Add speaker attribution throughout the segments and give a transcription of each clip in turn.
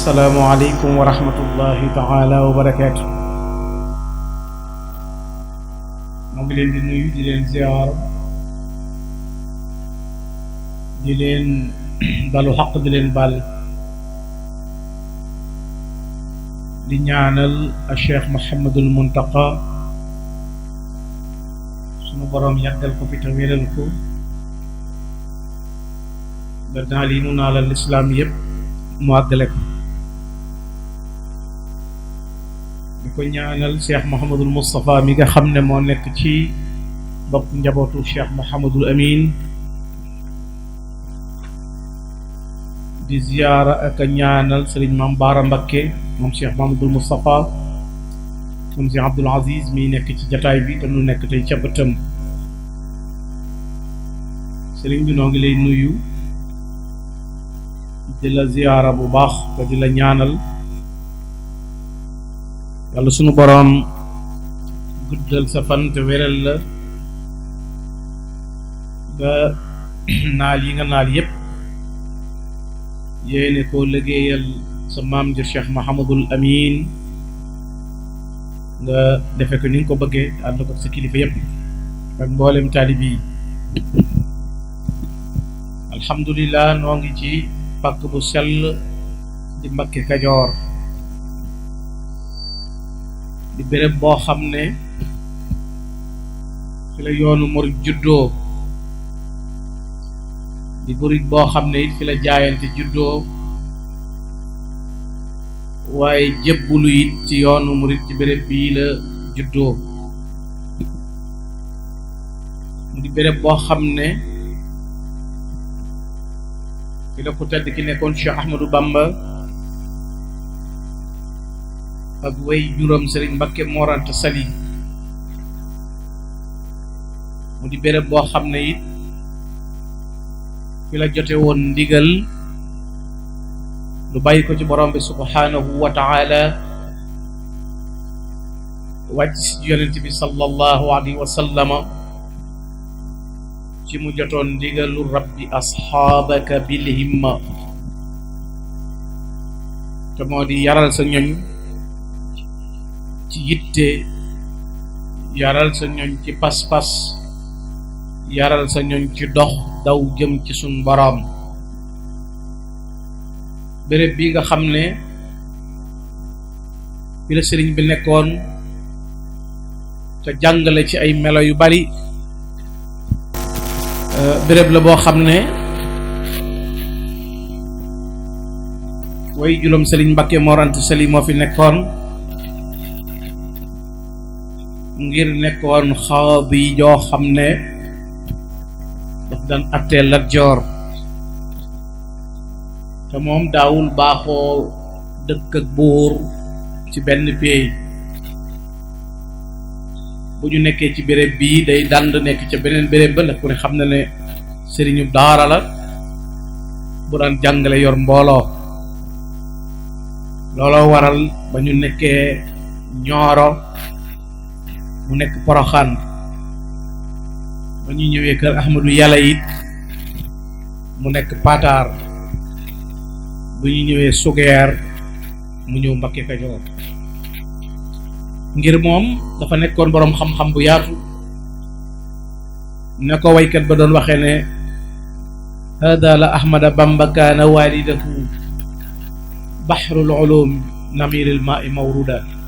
Speaker 1: assalaamu aleykum wa rahmatullahi taala wa barakaatu. moo ngi leen di nuyu di leen ziyaar di leen balu xaq di leen bal di ñaanal a Cheikh Mouhamadul Muntaqa sunu boroom yàggal ko fi te wéral ko ba naal yi mu naalal lislaam yépp mu àggale ko. di ko ñaanal Cheikh Mouhamadul Moustapha mi nga xam ne moo nekk ci bopp njabootu Cheikh Mouhamadul Amin di ziyaara ak a ñaanal Sëriñ Maam Baara Mbakke moom Cheikh Mouhamadul Moustapha moom Cheikh Abdoul Aziz mi nekk ci jataay bi te nu nekk tey ca bëtam. sëriñ bi noo ngi lay nuyu di la ziyaara bu baax te di la ñaanal yàlla sunu boroom guddal sa fan te wéral la nga naal yi nga naal yépp yéene koo liggéeyal sa maam ji Cheikh Mouhamadul Amin nga defe ko ni nga ko bëggee ànd ko sa kilifa yépp ak mboolem taalib yi. alhamdulillah noo ngi ci pàkk bu sell di Mbakke Kajoor di béréb boo xam ne fi la yoonu murid juddoo di murid boo xam ne it fi la jaayante juddoo waaye jébbulu it ci yoonu murid ci béréb bii la juddoo mu di béréb boo xam ne fi la ko tedd ki nekkoon Cheikh Ahmadou Bamba ak way juróom Sëriñ Mbakke Mor Anta Sali mu di béréb boo xam ne it fi la jote woon ndigal lu bàyyi ko ci borom bi subhanahu wa taala wàcc si yonent bi sallallahu alayhi wa sallama ci mu jotoon ndigalu rabbi asxaabaka bil himma te moo di yaral sa ñoñ ci yitte yaral sa ñoñ ci pas-pas yaral sa ñoñ ci dox daw jëm ci suñ boroom. béréb bi nga xam ne fi la sëriñ bi nekkoon te jàngale ci ay melo yu bari béréb la boo xam ne way juróom Sëriñ Mbakke Mor Anta Sali moo fi nekkoon ngir nekkoon xaadi joo xam ne daf daan attee Lat Joor te moom daawul baaxoo dëkk ak buur ci benn pays. bu ñu nekkee ci béréb bii day dànd nekk ca beneen béréb ba ndax ku ne xam na ne sëriñu daara la bu daan jàngale yor mbooloo. looloo waral ba ñu nekkee Ñooro mu nekk Poroxaan ba ñu ñëwee kër Ahmadu Yàlla it mu nekk Pataar bu ñu ñëwee Sugeer mu ñëw Mbakke Kajoor. ngir moom dafa nekkoon boroom xam-xam bu yaatu ne ko waykat ba doon waxee ne hada la ahmada bamba kaana walidahu bahrul ulum namiril ma'i mawruda.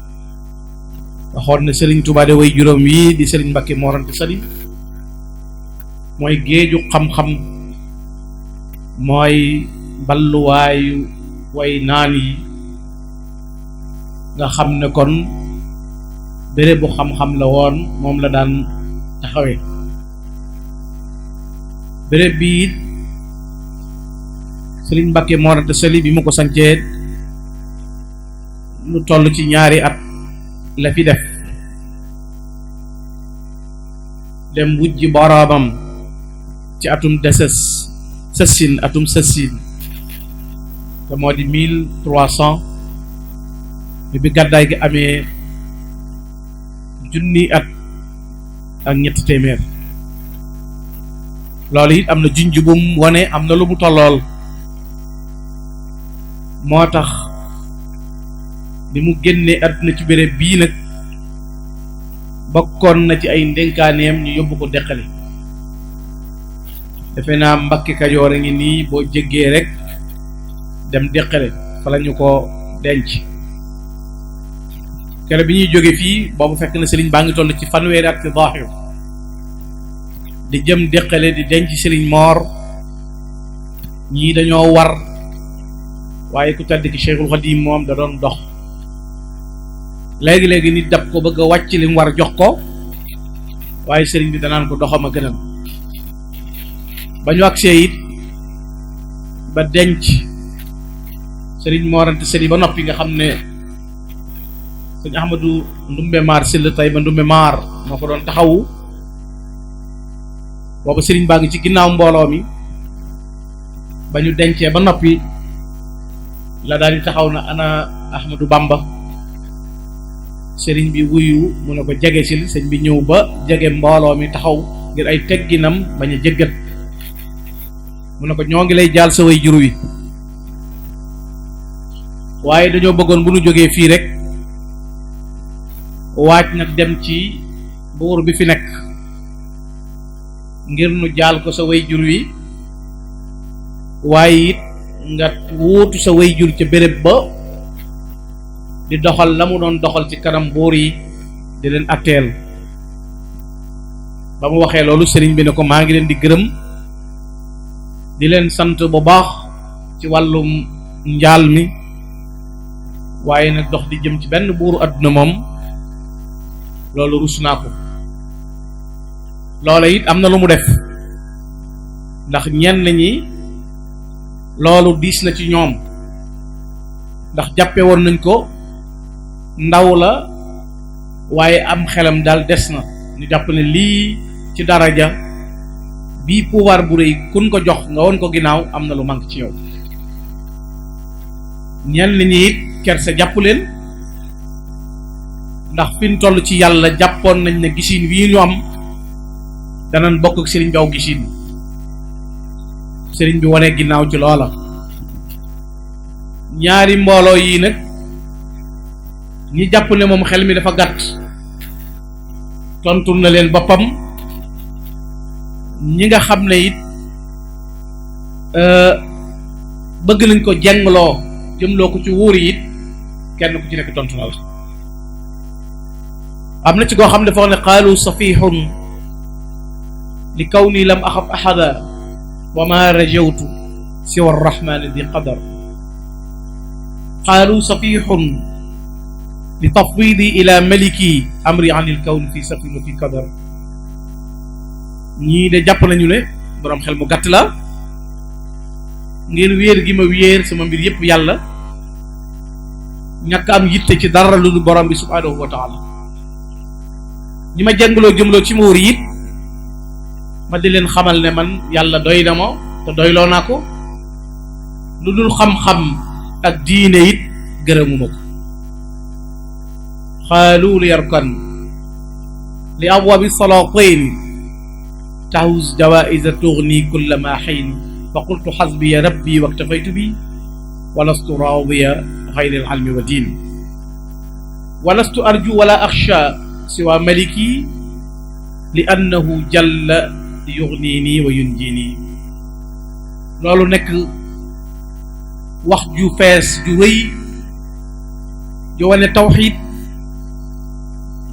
Speaker 1: waxoon ne Sëriñ Tuubaa de way juróom yi di Sëriñ Mbakke Mor Anta Sali mooy géeju xam-xam mooy balluwaayu way naan yi nga xam ne kon béréb bu xam-xam la woon moom la daan taxawee. béréb bi it Sëriñ Mbakke Mor Anta Sali bi mu ko sancee lu toll ci 2 at la fi def dem wujji boroomam ci atum sëssin te moo di 1300 bi gàddaay gi amee 1,000 at ak 300. loolu it am na junj bu mu wane am na lu mu tollool moo tax li mu génnee àdduna ci béréb bii nag bokkoon na ci ay ndénkaaneem ñu yóbbu ko deqale. defe naa Mbàkke Kajoor a ngi nii boo jéggee rek dem deqale fa la ñu ko denc. kere bi ñuy jóge fii boobu fekk na sëriñ baa ngi toll ci fanweeri at ci zahir di jëm deqale di denc sëriñ Moor. ñii dañoo war waaye ku tedd ki Cheikhul Khadim moom da doon dox. léegi-léegi nit dab ko bëgg a wàcc li mu war jox ko waaye sëriñ bi danaan ko doxam a gënal. ba ñu agsee it ba denc sëriñ Mor Anta Sali ba noppi nga xam ne sëñ Ahmadou Ndumbe Maar Sylla tey ba Ndumbe Maar moo ko doon taxawu. booba sëriñ baa ngi ci ginnaaw mbooloo mi. ba ñu dencee ba noppi la daal di taxaw na ana Ahmadou Bamba. sëriñ bi wuyu mu ne ko jege sil sëñ bi ñëw ba jege mbooloo mi taxaw ngir ay tegginam bañ a jéggat. mu ne ko ñoo ngi lay jaal sa way jur wi waaye dañoo bëggoon bu nu jógee fii rek waaj nag dem ci buur bi fi nekk ngir nu jaal ko sa way jur wi waaye it nga wuutu sa way jur ca béréb ba di doxal la mu doon doxal ci kanam buur yi di leen atteel. ba mu waxee loolu sëriñ bi ne ko maa ngi leen di gërëm di leen sant bu baax ci wàllum njaal mi waaye nag dox di jëm ci benn buuru àdduna moom loolu rus naa ko. loola it am na lu mu def ndax ñenn ñi loolu diis na ci ñoom ndax jàppe woon nañ ko ndaw la waaye am xelam daal des na ñu jàpp ne lii ci daraja bii pouvoir bu rëy kun ko jox nga woon ko ginnaaw am na lu manque ci yow. ñenn ñi it kersa jàpp leen ndax fi ñu toll ci yàlla jàppoon nañ ne gisiin wii ñu am danañ bokk ak sëriñ bi aw gisiin. sëriñ bi wane ginnaaw ci loola. ñaari mbooloo yii nag ñi jàpp ne moom xel mi dafa gàtt tontul na leen boppam. ñi nga xam ne it bëgg nañ ko jengloo jëmloo ko ci wuur yi it kenn ku ci nekk tontu na la. am na ci koo xam ne dafa wax ne qaalu safihun li kawni lam axaf ahada wa ma rajawtu siwa arrahmani di qadar. qaalu safihun li tafwidi ila maliki amri an il kawn fi safin wa fi qadar. ñii de jàpp nañu ne boroom xel mu gàtt la ngir wéer gi ma wéer sama mbir yépp yàlla ñàkk am yitte ci dara lu dul borom bi subhaanahu wa taala. ñi ma jàngaloo jëmloo ci muur it ma di leen xamal ne man yàlla doy na ma te doyloo naa ko lu dul xam-xam ak diine it gërëmuma ko. xaalu li yarkan li abwaabi salaatin tahuz jawaiza tughni kulla ma xiin fa qultu xasbiya rabbi waktafaytu bi walastu raadiya xayri alilmi wa diin walastu arju wala axsha siwa maliki li annahu jalla yugnini wa yunjini. loolu nekk wax ju fees ju rëy ju wane tawxiid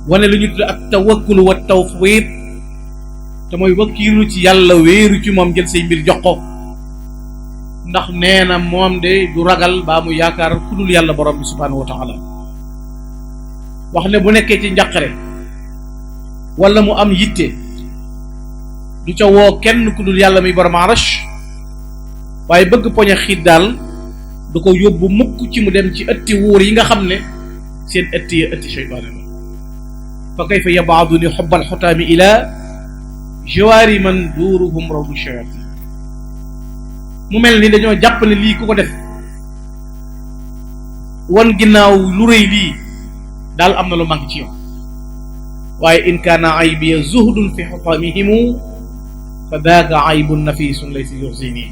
Speaker 1: wane lu ñu tudd ak tawakkul wa tawfiid te mooy wakkiilu ci yàlla wéeru ci moom jël say mbir jox ko ndax nee na moom de du ragal baa mu yaakaar ku dul yàlla borom bi subhaanahu wa taala. wax ne bu nekkee ci njàqare wala mu am yitte du ca woo kenn ku dul yàlla muy borom arash waaye bëgg poñe xiit daal du ko yóbbu mukk ci mu dem ci ëtti wuur yi nga xam ne seen ëtti ya ëtti sheytaane la. fa kayfa yabaaduni xubbal xutaami ila jawaari man duuruhum rawdu shayatin. mu mel ni dañoo jàpp ne lii ku ko def wan ginnaaw lu rëy lii daal am na lu manque ci yow. waaye in kaana aybiya zuhdun fi xutaamihimu fa daaka aybun nafisun laysa yuxzini.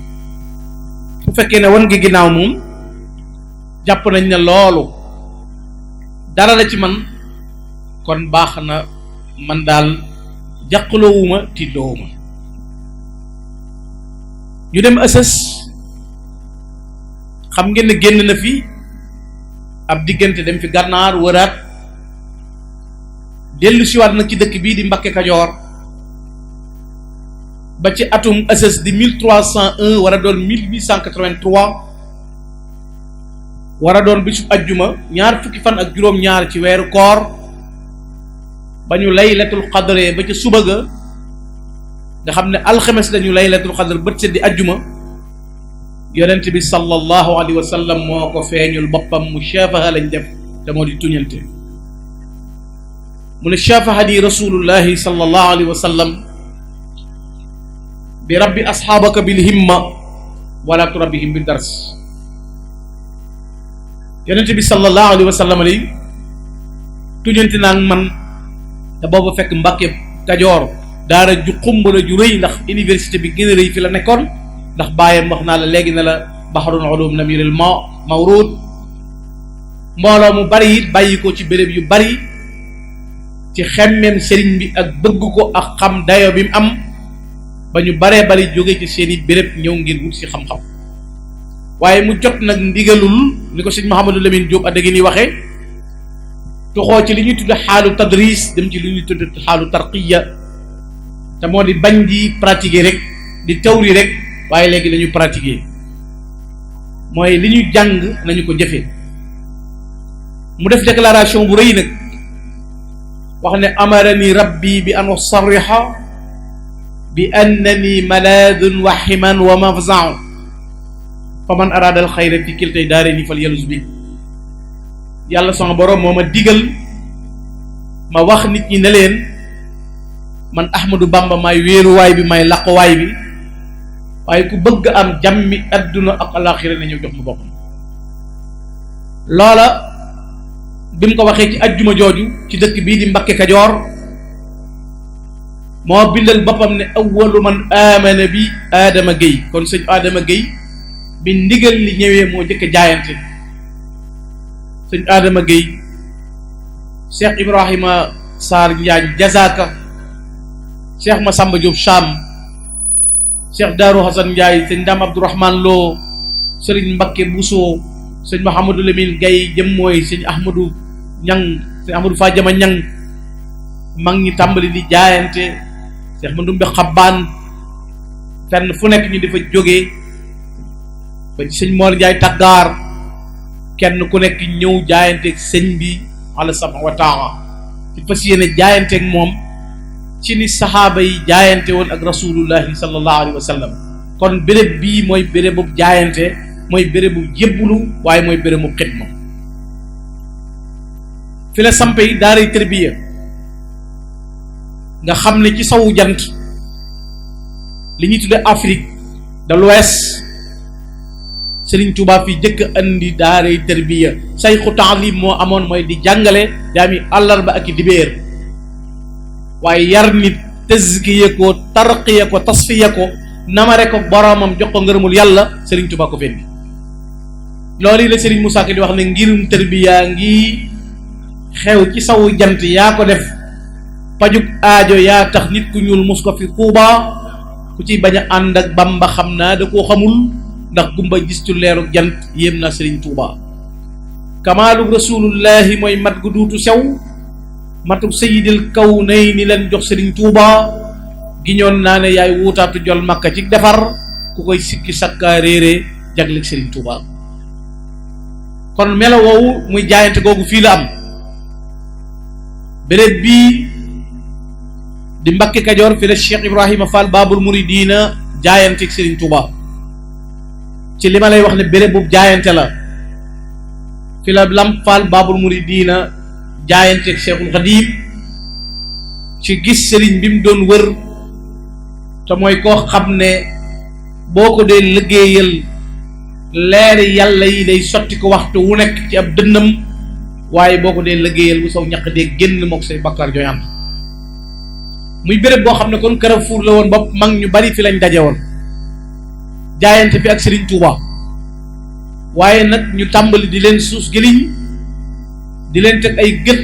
Speaker 1: bu fekkee ne wan gi ginnaaw moom jàpp nañ ne loolu dara la ci man kon baax na man daal jàqaloowuma tiitloowuma. ñu dem ësës, xam ngeen ne génn na fi ab diggante dem fi gànnaar wëraat dellu siwaat nag ci dëkk bii di Mbakke Kajoor ba ci atum ësës di 1301 war a doon 1883 war a doon bisu ajjuma ñaar fukki fan ak juróom-ñaar ci weeru koor ba ñu laylatul qadre ba ca suba ga nga xam ne alxames dañu laylatul qadr bët seddi ajjuma yonent bi sallallahu alayhi wa sallam moo ko feeñul boppam mu shaafaha lañ def te moo di tuñante mu ne shaafahani rasulullahi sallallahu alayhi wa sallam bi rabbi asxaabaka bil himma wala turabbihim bi dars. yonent bi sallallahu alayhi wa sallam lay tuñante naa man te boobu fekk Mbàkke Kajoor daara ju xumbala ju rëy, ndax université bi gën a rëy fi la nekkoon, ndax bàyyam wax naa la léegi ne la bahrul ulum namiril mawrud. mbooloo mu bari it bàyyi ko ci béréb yu bari ci xemmeem sëriñ bi ak bëgg ko ak xam dayo bi mu am ba ñu baree bari jóge ci seeni béréb ñëw ngir wut si xam-xam. waaye mu jot nag ndigalul ni ko sëñ Mouhamadou Lamine Diop adda gi ni waxee tuxoo ci li ñuy tudde xaalu tadris dem ci li ñuy tudde xaalu tarqiya, te moo di bañ di pratiquer rek di tawri rek, waaye léegi lañu pratiquer mooy li ñuy jàng nañu ko jëfe. mu def déclaration bu rëy nag wax ne amarani rabbi bi an usarriha bi annani malaadun wa himan wa mafza'u fa man arada al xayra fi kiltay daarayni fal yaluz bi. yàlla sama borom moo ma digal ma wax nit ñi ne leen man Ahmadou Bamba may wéeruwaay bi may laqwaay bi, waaye ku bëgg am jàmmi adduna ak alaxira na ñëw jox ma boppam. loola bi mu ko waxee ci ajjuma jooju ci dëkk bii di Mbakke Kajoor moo bindal boppam ne awwalu man amana bi Adama Gueye. kon sëñ Adama Gueye bi ndigal li ñëwee moo jëkk jaayante. sëñ Adama Gueye, Cheikh Ibrahima Sarr Njaañ Jazaaka, Cheikh Massamba Diop Cham, Cheikh Darou Hassan Ndiaye, sëñ Dame Abdourahman Lo, Serigne Mbakke Bousso, sëñ Mouhamadou Lamine Gaye jëm mooy sëñ Ahmadou Ñang, sëñ Ahmadou Fadiama Ñang, mag ñi tàmbali di jaayante, Cheikh Mandumbe Xabbaan, fenn fu nekk ñu di fa jógee ba ci sëñ Mor Ndiaye Taggaar, kenn ku nekk ñëw jaayanteeg sëñ bi ala sama wa taala ci fas yéene jaayanteeg moom ci ni saxaaba yi jaayante woon ak rasulullahi sallallahu alayhi wa sallam. kon béréb bii mooy bérébu jaayante, mooy bérébu jébbulu, waaye mooy bérébu xidma. fi la sampe yi daaray tërbiya nga xam ne ci sowu jant li ñuy tudde Afrique de l'Ouest Sëriñ Tuubaa fi jëkk andi daaray tërbiya. sayxu taalim moo amoon, mooy di jàngale jaami àllarba ak i dibéer, waaye yar nit, tazkiya ko, tarqiya ko, tasfiya ko, namare ko boromam, jox ko ngërëmul yàlla. Sëriñ Tuubaa ko fendi. loolu yi la Sëriñ Musaa Ka di wax ne ngirum tërbiya ngi xew ci sawu jant, yaa ko def pajuk aajo, yaa tax nit ku ñuul mus ko fi Tuubaa, ku ci bañ a ànd ak Bamba xam naa da koo xamul, ndax gumba gistu leeru jant yéem na Sëriñ Tuubaa. kamaalu rasulullahi mooy mat gu duutu sew, matuk sayidil kawnayni leen jox Sëriñ Tuubaa. giñoon naa ne yaay wuutaatu jol makka ci defar, ku koy sikki sakkaa réere jagleeg Sëriñ Tuubaa. kon melo woowu muy jaayante googu fii la am. béréb bii di Mbakke Kajoor fi la Cheikh Ibrahima Fall Babul Muridina jaayanteeg Sëriñ Tuubaa. ci li ma lay wax ne béréb bu jaayante la, fi la Lamp Fall Babul Muridina jaayanteeg Cheikhul Khadim ci gis sëriñ bi mu doon wër, te mooy koo xam ne boo ko dee liggéeyal leeri yàlla yi day sotti ko waxtu wu nekk ci ab dënnam, waaye boo ko dee liggéeyal bu saw ñaq dee génn mook say bakkar jooy am. muy béréb boo xam ne kon Carrefour la woon bopp, mag ñu bari fi lañ daje woon jaayante fi ak Sëriñ Tuubaa. waaye nag ñu tàmbali di leen suus gëliñ di leen teg ay gët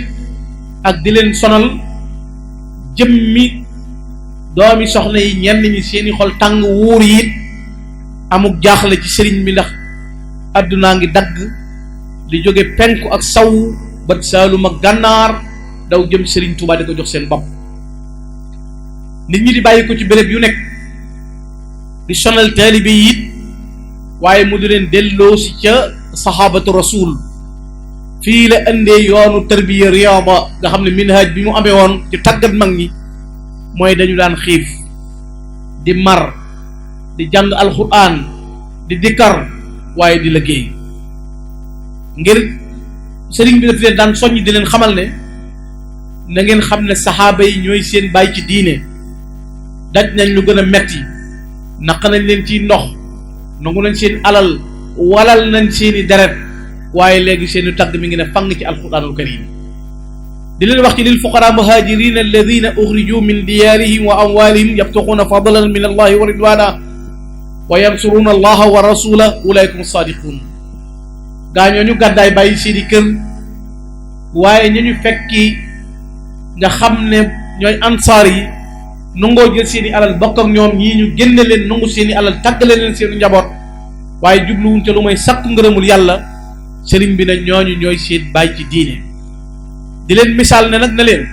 Speaker 1: ak di leen sonal jëmmi doomi soxna yi ñenn ñi seeni xol tàng wuur yi it amuk jaaxle ci sëriñ bi ndax àddunaa ngi dagg di jóge penku ak saw bët saalum ak gànnaar daw jëm sëriñ Tuubaa di ko jox seen bopp. nit ñi di bàyyi ko ci béréb yu nekk di sonal taalibe yi it waaye mu di leen delloo si ca saxaabatu rasul fii la indee yoonu tarbiya riyaada nga xam ne minhaj bi mu amee woon ci tàggat mag ñi mooy dañu daan xiif di mar di jàng alxuraan di dikkar waaye di liggéey ngir sëriñ bi daf leen daan soññ di leen xamal ne na ngeen xam ne saxaaba yi ñooy seen baay ci diine daj nañ lu gën a metti naq nañ leen ci ndox nangu nañ seen alal walal nañ seeni deret waaye léegi seeni tagg mi ngi ne fang ci alquranul karim di leen wax ci lil fuqara muhajirin alladina uxriju min diyarihim wa amwalihim yabtaxuuna fadlan min allahi wa ridwana wa yansuruna allaha wa rasula ulaykum sadiqun gaa ñooñu gàddaay bàyyi seeni kër waaye ñu ñu fekki nga xam ne ñooy ansaar yi nangoo jël seeni alal bokk ak ñoom ñii ñu génne leen nangu seeni alal tàggale leen seeni njaboot waaye jubluwuñ ca lu may sakku ngërëmul yàlla sëriñ bi ne ñooñu ñooy seen baay ci diine di leen misaal ne nag na leen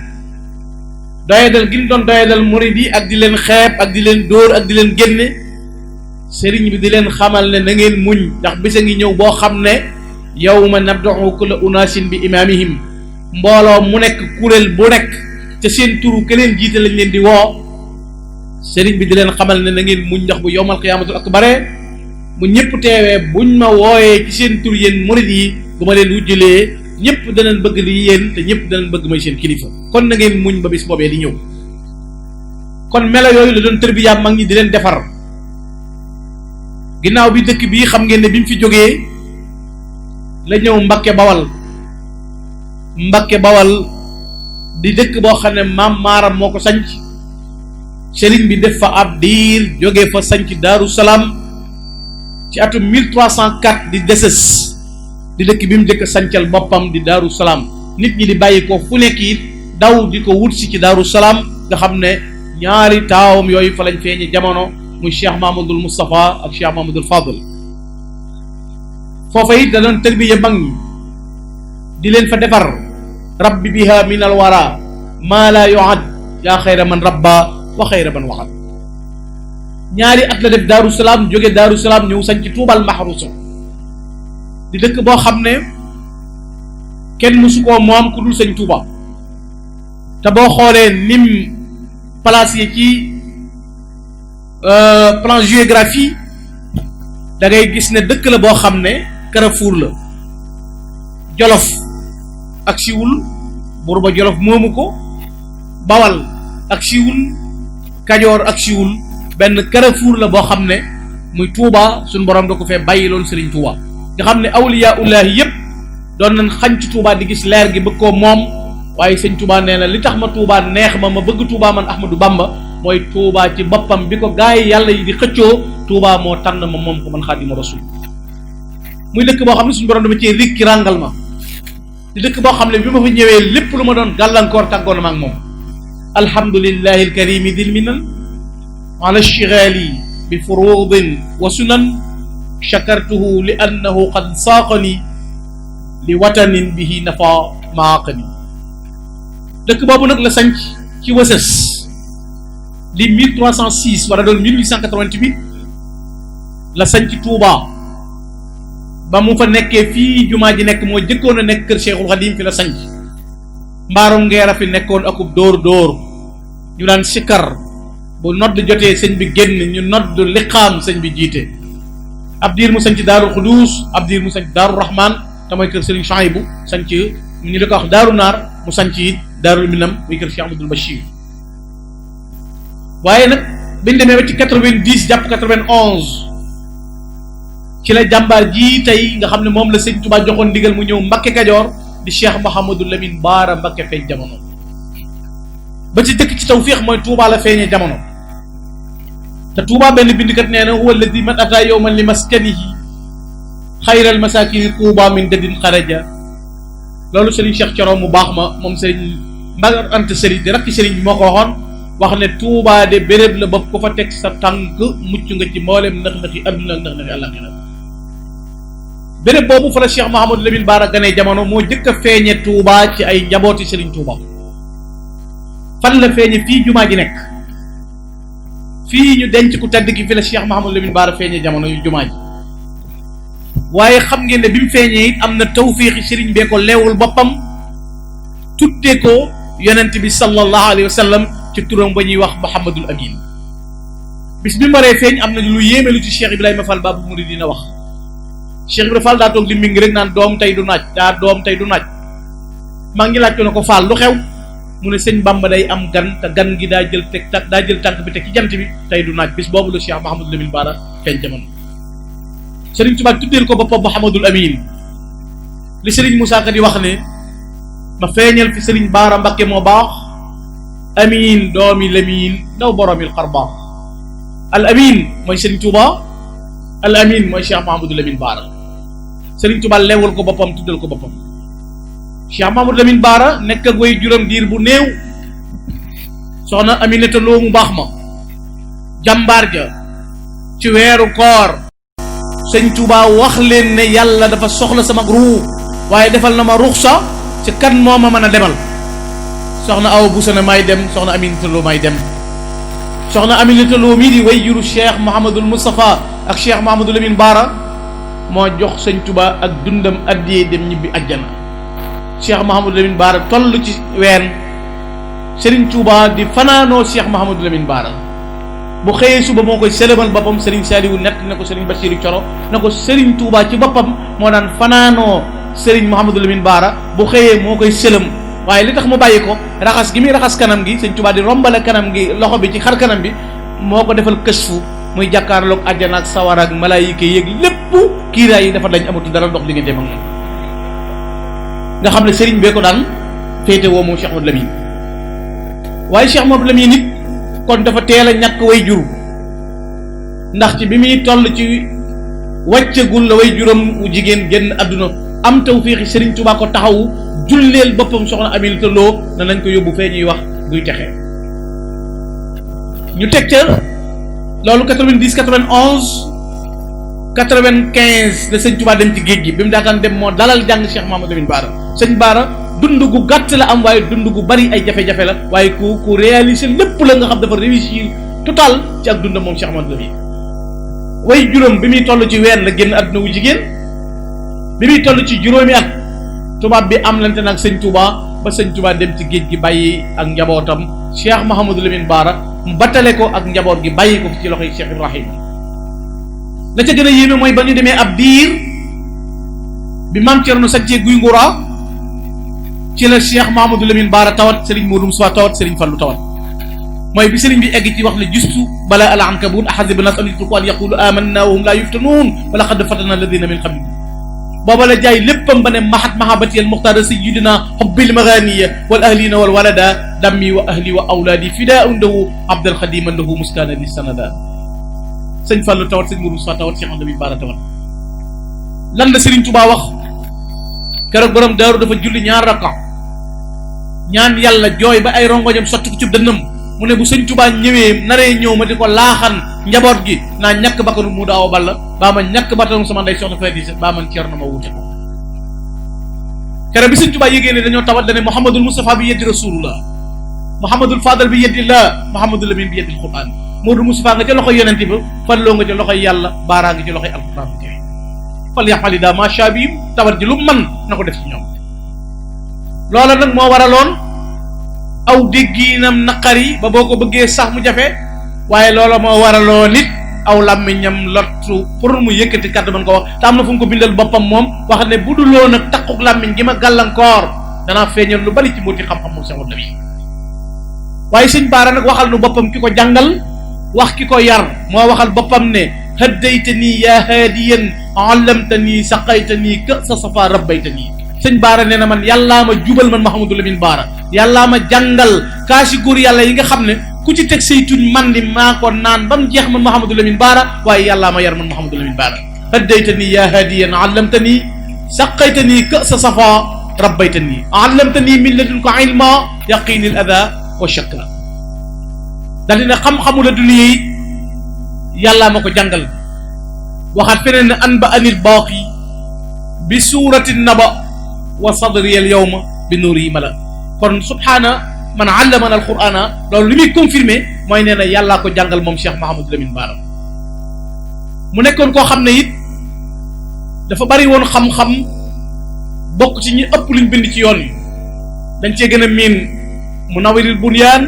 Speaker 1: doyadal gi ñu doon doyadal murid yi ak di leen xeeb ak di leen dóor ak di leen génne sëriñ bi di leen xamal ne na ngeen muñ ndax bisa ngi ñëw boo xam ne yawma nabda'u kulla unaasin bi imaamihim mbooloo mu nekk kuréel bu nekk ca seen turu ke leen jiite lañ leen di woo sëriñ bi di leen xamal ne na ngeen muñ ndax bu yawmal qiyaamatul akbare bu ñëpp teewee buñ ma wooyee ci seen tur yéen murid yi bu ma leen wujjulee ñëpp danañ bëgg li yéen te ñëpp danañ bëgg may seen kilifa kon na ngeen muñ ba bis boobee di ñëw kon melo yooyu la doon tërbiya mag ñi di leen defar ginnaaw bi dëkk bii xam ngeen ne bi mu fi jógee la ñëw Mbakke Bawal di dëkk boo xam ne maam maaram moo ko sanc sëriñ bi def fa ab diir jógee fa sanc Daaru Salaam ci atum 1304 di deses di dëkk bi mu njëkk a sancal boppam di Daaru Salaam nit ñi di bàyyi ko fu nekk it daw di ko wut si ci Daaru Salaam nga xam ne ñaari taawam yooyu fa lañ feeñe jamono muy Cheikh Mahamadul Moustapha ak Cheikh Mahamadul Fadl foofa it da doon tërbiya mag ñi di leen fa defar rabbi biha min al wara maa laa yuad yaa xayra man rabba wa xayra man waxat ñaari at la def Daaru Salaam jóge Daaru Salaam ñëw sañ ci Tuubal Maxruusa di dëkk boo xam ne kenn mësu koo moom ku dul sëñ Tuuba te boo xoolee nim placé ci plan géographie da ngay gis ne dëkk la boo xam ne Carrefour la Jolof ak siwul buur ba Jolof moomu ko Bawal ak siwul Kajoor ak siwul benn Carrefour la boo xam ne muy Touba suñu borom da ko fee bàyyi loolu Serigne Touba nga xam ne awliyaullahi yëpp doon nañ xañ ci Touba di gis leer gi bëgg koo moom waaye sëñ Touba nee na li tax ma Touba neex ma bëgg Touba man Ahmadou Bamba mooy Touba ci boppam bi ko gaay yi yàlla yi di xëccoo Touba moo tànn ma moom ko man Xaadimu Rasuul muy dëkk boo xam ne suñu borom dama cee rikki ràngal ma di dëkk boo xam ne bi ma fa ñëwee lépp lu ma doon gàllankoor tàggoon ma ak moom alhamdulillahi alkarimi dil minan ala shigali bi furudin wa sunan shakartuhu li annahu qad saaqani li watanin bihi nafa maaqani dëkk boobu nag la sanc ci Wësës li 1306 wala doon 1888 la sanc Touba ba mu fa nekkee fii jumaa ji nekk moo jëkkoon a nekk kër Cheikhul Khadim fi la sanc mbaarum ngeera fi nekkoon akub dóor ñu daan sikkar bu nodd jotee sëñ bi génn ñu nodd liqaam sëñ bi jiite ab diir mu sanc Daaru Xuduus ab diir mu sanc Daaru Rahman te mooy kër Serigne Chouaïbou sanc ñu di ko wax Daaru Naar mu sanc it Daarul Minam muy kër Cheikh Abdoul Bachir waaye nag biñ demee ba ci 90 jàpp 91 ci la jàmbaar jii tey nga xam ne moom la sëñ Touba joxoon ndigal mu ñëw Mbakke Kajoor di Cheikh Mouhamadou Lamine Baara Mbakke feeñ jamono ba ci dëkk ci tawfiix mooy Touba la feeñee jamono te Touba benn bindkat nee na huwa alladi man ata yowman li maskanihi xayral masakini Touba min dadin xaraja loolu Serigne Cheikh Thioro mu baax ma moom Serigne Mbagar Anta Serigne di rakki Serigne bi moo ko waxoon wax ne Touba de béréb la bopp ko fa teg sa tànk mucc nga ci mboolem nëx-nëxi adduna ak nëx-nëxi àllaxira béréb boobu fa la Cheikh Mouhamadou Lamine Bara ganee jamono moo jëkk a feeñe Touba ci ay njabooti Serigne Touba fan la feeñe fii jumaa ji nekk fii ñu denc ku tedd ki fi la Cheikh Mouhamadou Lamine Bara feeñe jamono yu jumaa ji waaye xam ngeen ne bi mu feeñee it am na tawfiixi Serigne bee ko leewul boppam tuddee ko yonent bi sallallahu alayhi wa sallam ci turam ba ñuy wax Mouhamadul Amin bis bi mu waree feeñ am na lu yéeme lu ci Cheikh Ibrahima Fall Babou Mouridina wax Cheikh Ibrahima Fall daa toog di mbing rek naan doom tey du naaj maa ngi laaj ko ne ko Fall lu xew mu ne sëñ Bamba day am gan te gan gi daa jël tànk bi teg ci jant bi tey du naaj bis boobu la Cheikh Mouhamadul Lamine Bara feeñ jamono Serigne Touba tuddeel ko boppam Mouhamadul Amin li Serigne Moussa Ka di wax ne ma feeñal fi Serigne Bara Mbakke moo baax Amin doomi Lamin ndaw boromil xar baax al Amin mooy Serigne Touba al Amin mooy Cheikh Mouhamadul Lamine Bara Serigne Touba leewal ko boppam tuddeel ko boppam Cheikh Mouhamadul Lamine Bara nekk ak way juróom diir bu néew soxna Aminata Lo mu baax ma jàmbaar ja ci weeru koor sëñ Touba wax leen ne yàlla dafa soxla sama ruu waaye defal na ma ruxsa ci kan moo ma mën a demal soxna Awa Bousso ne may dem soxna Aminata Lo may dem soxna Aminata Lo mii di way juru Cheikh Mouhamadul Moustapha ak Cheikh Mouhamadul Lamine Bara moo jox sëñ Touba ak dundam addiyee dem ñibbi ajjana Cheikh Mouhamadul Lamine Bara toll ci ween Serigne Touba di fanaanoo Cheikh Mouhamadul Lamine Bara bu xëyee suba moo koy sëlëmal boppam Serigne Saliou nett ne ko Serigne Bassirou Thioro ne ko Serigne Touba ci boppam moo daan fanaanoo Serigne Mouhamadul Lamine Bara bu xëyee moo koy sëlëm waaye li tax mu bàyyi ko raxas gi muy raxas kanam gi Serigne Touba di rombale kanam gi loxo bi ci xar kanam bi moo ko defal kësfu muy jàkkaarloog àjjana ak sawara ak malaayika yéeg lépp kiiraay yi dafa dañ amatul dara ndox diggante mag moom nga xam ne Serigne bee ko daan féete woo moom Cheikh Mouhamadou Lamine waaye Cheikh Mouhamadou Lamine nit kon dafa teel a ñàkk way jur ndax ci bi muy toll ci wàccagul la way juram wu jigéen génn àdduna am tawfiixi Serigne Touba ko taxawu julleel boppam soxna Aminata Lo na nañ ko yóbbu fee ñuy wax guy texe ñu teg ca loolu 90 91 95 la sëñ Touba dem ci géej gi bi mu daataan dem moo dalal jàng Cheikh Mouhamadou Lamine Bara sëñ Bara dund gu gàtt la am waaye dund gu bari ay jafe-jafe la waaye ku réaliser lépp la nga xam dafa réussir total ci ak dundam moom Cheikh Mouhamadou Lamine way juróom bi muy toll ci ween la génn àdduna wu jigéen bi muy toll ci juróomi at tubaab bi am lante nag sëñ Touba ba sëñ Touba dem ci géej gi bàyyi ak njabootam Cheikh Mouhamadou Lamine Bara mu battale ko ak njaboot gi bàyyi ko fi ci loxoy Cheikh Ibrahima la ca gën a yéeme mooy ba ñu demee ab diir bi maam Thierno saccee guy Ngura ci la Cheikh Mouhamadou Lamine Bara tawat Serigne Modou Moussa tawat Serigne Fallou tawat mooy bi Serigne bi egg ci wax ne justu bala al ankabut ahasiba nas an yutruku an yaqulu amanna wa hum la yuftanun wa laqad fatana alladina min qablihim booba la jaay léppam ba ne mahat mahabati al muxtaara sayyidina hubbil maganiya wal ahlina wal walada dammi wa ahli wa awlaadi fidaa'un lahu abdal xadiman lahu muskana li sanada sëñ Fallou tawat sëñ Modou Moussa tawat Cheikh Mouhamadou Lamine Bara tawat lan la Serigne Touba wax keroog borom daaru dafa julli ñaar raka ñaan yàlla jooy ba ay rongoñam sotti ko ci dënnam mu ne bu sëñ Touba ñëwee naree ñëw ma di ko laaxan njaboot gi naa ñàkk bakkanu mu daaw balla baa ma ñàkk bakkanu sama ndey soxna Faty baa man Ceerno ma wuute ko keroog bi sëñ Touba yégée ne dañoo tawat dane Mouhamadul Moustapha bi yeddi rasulullah Mouhamadul Fadal bi yeddillah Mouhamadul Lamine bi yeddil Qur'an Modou Moustapha nga ca loxoy yonente ba Falloo nga ca loxoy yàlla Baara nga ca loxoy alquran bi fal yaxmali daa macha bi tawat ji lu man na ko def ci ñoom loola nag moo waraloon aw dégginam naqari ba boo ko bëggee sax mu jafe waaye loola moo waraloon nit aw làmmiñam lottu pour mu yëkkati kàddu mën ko wax te am na fu mu ko bindal boppam moom wax ne bu duloo nag taquk làmmiñ gi ma gàllankoor danaa feeñal lu bari ci mbooti xam-xam moom sama dami waaye sëñ Baara nag waxal nu boppam ki ko jàngal wax ki ko yar moo waxal boppam ne haddaytanii yaa haadiyan allamtanii saqaytanii ka sa safa rabbaytanii sëñ Baara nee na man yàllaa ma jubal man Mouhamadou Lamine Bara yàllaa ma jàngal kaasi góor yàlla yi nga xam ne ku ci teg say tuñ man di maa ko naan ba mu jeex man Mouhamadou Lamine Bara waaye yàllaa ma yar man Mouhamadou Lamine Bara haddaytanii yaa haadiyan allamtanii saqaytanii ka sa safa rabbaytani allamtani min ladunka ilma yaqini al adha wa shakra dal dina xam-xamu la duniya yi yàllaa ma ko jàngal waxaat feneen ne an ba anil baaqi bi suurati naba wa sadri al yawma bi nuuri mala kon subhaana man allamana al qur'ana loolu li muy confirmé mooy nee na yàllaa ko jàngal moom Cheikh Mouhamadou Lamine Bara mu nekkoon koo xam ne it dafa bari woon xam-xam bokk ci ñi ëpp luñ bind ci yoon yi dañ cee gën a miin Munawwirul Bunyaan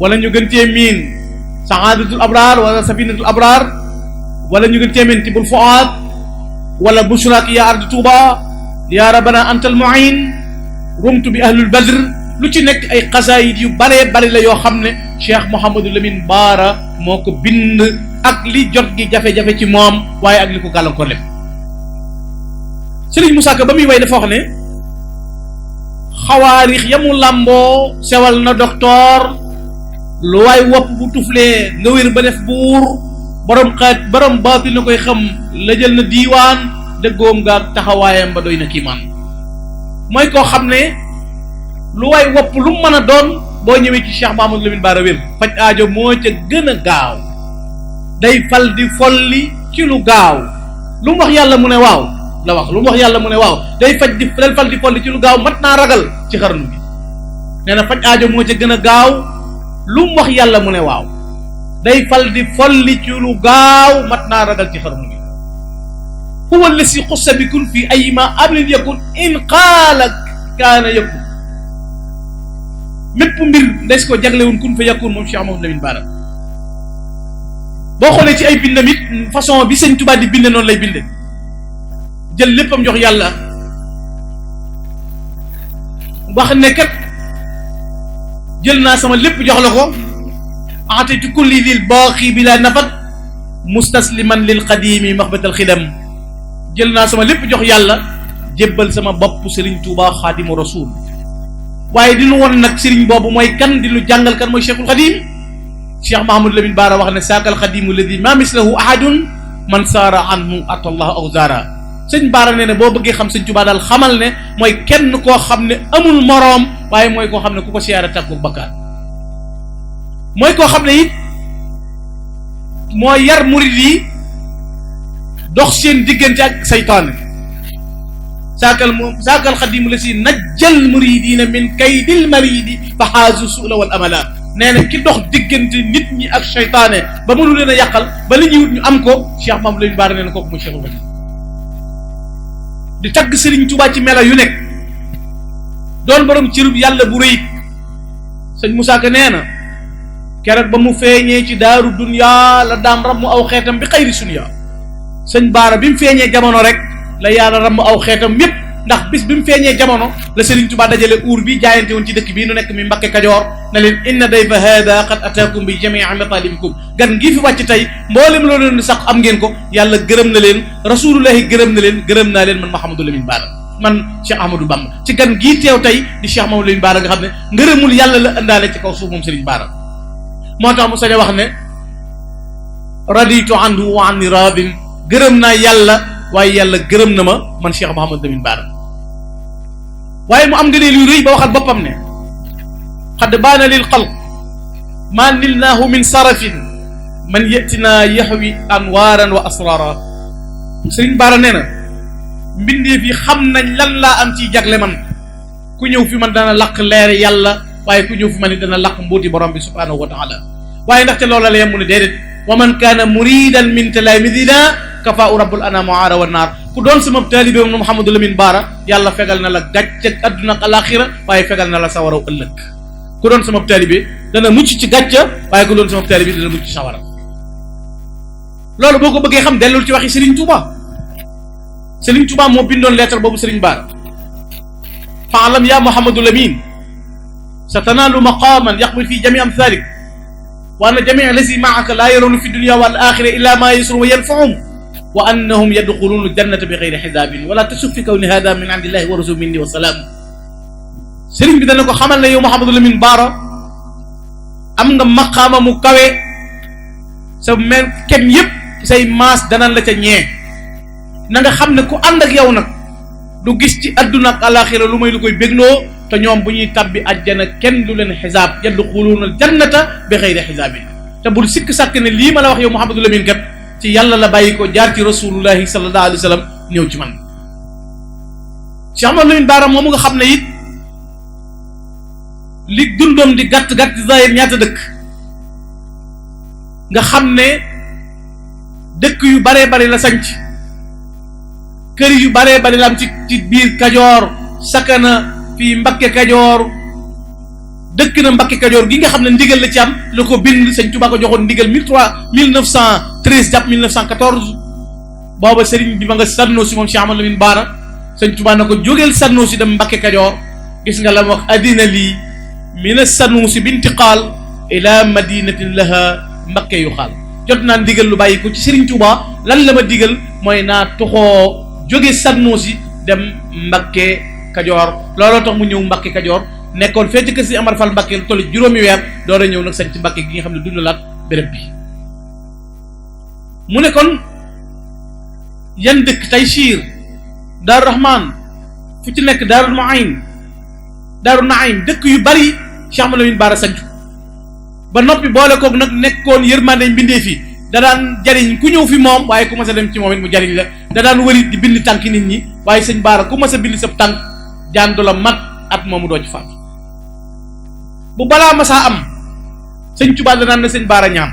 Speaker 1: wala ñu gën cee miin Saadatul Abraar wala Safinatul Abraar wala ñu gën cee miin Tibul Fuaad wala Bushraak ya ardi Tuuba ya rabbana antal mu'in rumtu bi ahlul badr lu ci nekk ay xasaayid yu baree bari la yoo xam ne Cheikh Mouhamadou Lamine Bara moo ko bind ak li jot gi jafe-jafe ci moom waaye ak li ko gàllankoor lépp Serigne Moussa Ka ba muy way dafa wax ne xawaarix yamu làmboo sewal na docteur lu waay wopp bu tuflee nga wér ba def buur borom baati na koy xam la jël na diiwaan dëggoom nga taxawaayam ba doy na kiimaan mooy koo xam ne lu waay wopp lu mën a doon boo ñëwee ci Cheikh Mouhamadou Lamine Bara wér faj aajo moo ca gën a gaaw day fal di folli ci lu gaaw lu mu wax yàlla mu ne waaw la wax lu mu wax yàlla mu ne waaw day fal di folli ci lu gaaw mat naa ragal ci xarnu bi nee na faj aajo moo ca gën a gaaw lu mu wax yàlla mu ne waaw day fal di folli ci lu gaaw mat naa ragal ci xarnu bi huwa allasi xussa bi kun fi ayma amrin yakun in qaala kaana yakun mépp mbir des ko jaglewun kun fa yakun moom Cheikh Mouhamadou Lamine Bara boo xoolee ci ay bindam it façon bi sëñ Tuubaa di binde noonu lay binde jël léppam jox yàlla wax ne kat jël naa sama lépp jox la ko ataytu kulli lil baaqi bila nafat mustasliman lil qadimi maxbatal xidam jël naa sama lépp jox yàlla jébbal sama bopp Serigne Touba xaadimu rasul waaye di nu won nag Serigne boobu mooy kan di nu jàngal kan mooy Cheikhul Xadim Cheikh Mouhamadou Lamine Bara wax ne saakal xadimu alladi ma mislahu ahadun man saara anhu atallahu aw zaara sëñ Bara nee ne boo bëggee xam sëñ Touba daal xamal ne mooy kenn koo xam ne amul moroom waaye mooy koo xam ne ku ko siyaare tàggu bakkaar mooy koo xam ne it moo yar murid yi dox seen diggante ak saytaane saakal xadimu la si najjal muridina min kaydil maridi fa xaasu suula wal amala nee na ki dox diggante nit ñi ak saytaane ba mënu leen a yàqal ba li ñuy wut ñu am ko Cheikh Mouhamadou Lamine Bara nee na kooku mooy Cheikhul Xadim di tagg Serigne Touba ci mela yu nekk doon borom cërub yàlla bu rëy sëñ Moussa Ka nee na keroog ba mu feeñee ci daaru dunya la daam ram aw xeetam bi xayri sunya sëñ Bara bi mu feeñee jamono rek la yàlla ram aw xeetam yépp ndax bis bi mu feeñee jamono la Serigne Touba dajale uur bi jaayante woon ci dëkk bii nu nekk mi Mbakke Kajoor na leen inna dayfa hada qad ataakum bi jamii matalibikum gan ngii fi wàcc tey mboolem loo leen sax am ngeen ko yàlla gërëm na leen rasulullahi gërëm na leen gërëm naa leen man Mouhamadou Lamine Bara man Cheikh Ahmadou Bamba ci gan gii teew tey di Cheikh Mouhamadou Lamine Bara nga xam ne ngërëmul yàlla la ëndaale ci kaw suuf moom Serigne Bara moo tax mu sañ a wax ne raditu anhu wa anni radin gërëm naa yàlla waaye yàlla gërëm na ma man Cheikh Mouhamadou Lamine Bara waaye mu am ngëneel yu rëy ba waxal boppam ne xad baana lil xalq maa nilnaahu min sarafin man yatina yaxwi anwaaran wa asrara Serigne Bara nee na mbindeef yi xam nañ lan laa am ciy jagle man ku ñëw fi man dana laq leer yàlla waaye ku ñëw fi man it dana laq mbooti borom bi subhanahu wa taala waaye ndaxte loola la yem mu ne déedéet wa man kaana muridan min talaamidina kafaa rabbul anam aara wa naar ku doon sama taalibe moom Mouhamadou Lamine Bara yàlla fegal na la gàcce ak àdduna ak alaaxira waaye fegal na la sawaraw ëllëg ku doon sama taalibe dana mucc ci gàcce waaye ku doon sama taalibe dana mucc ci sawara loolu boo ko bëggee xam dellul ci waxi Serigne Touba moo bindoon lettre boobu Serigne Bara faalam yaa Mouhamadou Lamine sa tanaalu maqaaman yaxwi fii jami amthalik wa anna jamii lazi maaka laa yarawna fi dunya wal axira illa ma yasru wa yanfaum wa annahum yadxuluuna aljannata bi xayri xisaabin wala tasuk fi kawni hada min indillahi wa rasul minni wa salaam sëriñ bi dana ko xamal ne yow Mouhamadou Lamine Bara am nga maqaama mu kawe sa men kem yëpp say maas danan la ca ñee na nga xam ne ku ànd ak yow nag du gis ci àdduna ak alaxira lu may lu koy bégloo te ñoom bu ñuy tabbi àjjana kenn du leen xisaab yadxuluuna aljannata bi xayri xisaabin te bul sikk sàkk ne lii ma la wax yow Mouhamadou Lamine kat ci yàlla la bàyyi ko jaar ci rasulullahi sallallahu alayhi wa sallam ñëw ci man. Cheikh Mouhamadou Lamine Bara moomu nga xam ne it li dundoom di gàtt gàtt zahir ñaata dëkk nga xam ne dëkk yu baree bari la sanc kër yu baree bari la am ci biir Kajoor sakana fii Mbakke Kajoor dëkk na Mbakke Kajoor gi nga xam ne ndigal la ci am la ko bind sëñ Tuubaa ko joxoon ndigal 1913 jàpp 1914 booba sëriñ bi ma nga sànnoo si moom Cheikh Mouhamadou Lamine Bara sëñ Tuubaa na ko jógeel sànnoo si dem Mbakke Kajoor gis nga la ma wax addina lii mina sanuusi bintiqaal ila madinatin laha Mbakke yu xaal jot naa ndigal lu bàyyi ko ci Serigne Touba lan la ma digal mooy naa toxoo jóge Sanusi dem Mbakke Kajoor looloo tax mu ñëw Mbakke Kajoor nekkoon fee ci kër si Amar Fall Mbakke lu toll juróomi weer door a ñëw nag sañ ci Mbakke gi nga xam ne dundalaat béréb bi mu ne kon yan dëkk Taysiir Daaru Rahman fu ci nekk Daaru Naim dëkk yu bari Cheikh Mouhamadou Lamine Bara sanc ba noppi boole koog nag nekkoon yërmande mbindee fi da daan jariñ ku ñëw fi moom waaye ku mas a dem ci moom it mu jariñ la da daan wëri di bind tànk nit ñi waaye sëñ Bara ku mas a bind sa tànk jaan du la mat at moomu doo ci faat bu balaa masaa am sëñ Tuubaa danaan na sëñ Bara ñaan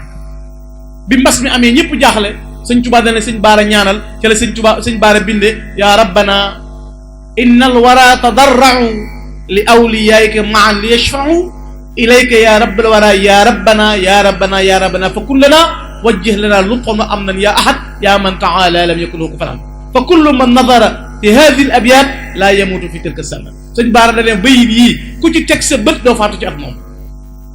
Speaker 1: bi mbas mi amee ñëpp jaaxle sëñ Tuubaa dana sëñ Bara ñaanal ca la sëñ Bara binde yaa rabbana innal wara tadarra'u li awliyaika maan li yashfa'u ilayka ya rabbal wara ya rabbana ya rabbana ya rabbana fa kun lana wajjih lana lutfan wa amnan ya ahad ya man taala lam yakun lahu kufuwan fa kullu man nadara fi hadhihi al abyat la yamutu fi tilka sana sëñ Bara da leen bayit yii ku ci teg sa bët doo faatu ci at moom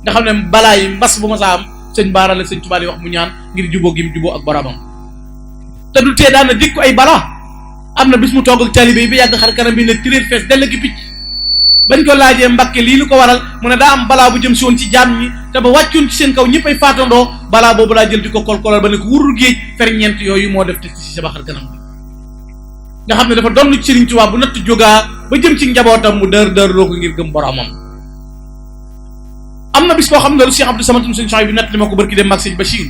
Speaker 1: nga xam ne balaa yi mbas bu ma saa am sëñ Bara la sëñ Tuubaa di wax mu ñaan ngir jubóo gi mu jubóo ak boromam te du tee daan na dikk ay balaa am na bis mu toog ak taalibe yi ba yàgg xar kanam bi ne tiréet fees dell ki picc bañ ko laajee Mbakke lii lu ko waral mu ne daa am balaa bu jëm si woon ci jaam ñi te ba wàccoon ci seen kaw ñëpp ay faatandoo balaa boobu laa jël di ko kolkolal ba ne ko wurul géej ferñeent yooyu moo def te ci sa baxar kanam bi nga xam ne dafa doon ci Sëriñ Tuubaa bu natt jógaa ba jëm ci njabootam mu dër loo ko ngir gëm boromam. am na bis boo xam ne loolu Cheikh Abdou Samad sëñ Soy bi natt li ma ko barki dem mag sëñ Bachir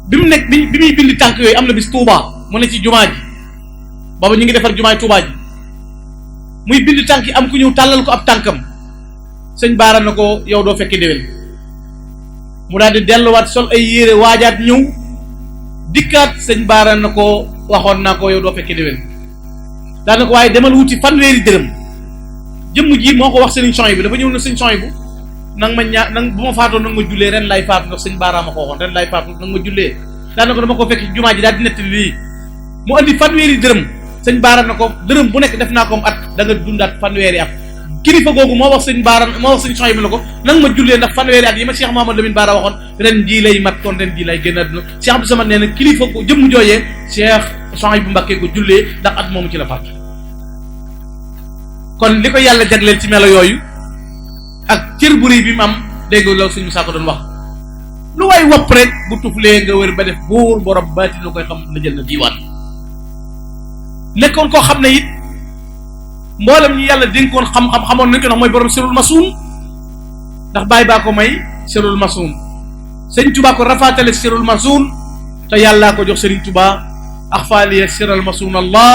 Speaker 1: bi mu nekk bi muy bindi tànk yooyu am na bis Touba mu ne ci jumaa ji booba ñu ngi defar jumaay Touba ji muy bind tànk yi am ku ñëw tàllal ko ab tànkam sëñ Bara na ko yow doo fekkee déwén mu daal di delluwaat sol ay yére waajaat ñëw dikkaat sëñ Bara na ko waxoon naa ko yow doo fekkee déwén daana ko waaye demal wuti fanweeri dërëm jëmm ji moo ko wax sëriñ Soy bi dafa ñëw na sëñ Soy bu nang ma ñaa nang bu ma faatoo nang ma jullee ren lay faatu ndax sëñ Bara ma ko waxoon ren lay faatu nang ma jullee daana ko dama ko fekk jumaa ji daal di nettali lii mu andi fanweeri dërëm sëñ Bara na ko dërëm bu nekk def naa ko at da nga dundaat fanweeri at kilifa googu moo wax sëñ Bara moo wax sëñ Soy bi la ko nang ma jullee ndax fanweeri at yi ma Cheikh Mouhamadou Lamine Bara waxoon ren jii lay mat kon ren jii lay génn àdduna Cheikh Abdou Samad nee na kilifa ko jëmm jooyee Cheikh Soy bu Mbakke ko jullee ndax at moomu ci la faatu kon li ko yàlla jagleel ci melo yooyu ak cër bu rëy bi mu am dégg loolu suñu Musaa ko doon wax lu waay wopp rek bu tuflee nga wër ba def buur borom baati lu koy xam na jël na diiwaan nekkoon koo xam ne it mboolem ñi yàlla dénkoon xam-xam xamoon nañ ko ndax mooy borom sirul masuun ndax bàyyi baa ko may sirul masuun sëñ Tuubaa ko rafaatale sirul masuun te yàllaa ko jox sëriñ Tuubaa axfaaliya sirul masuun allah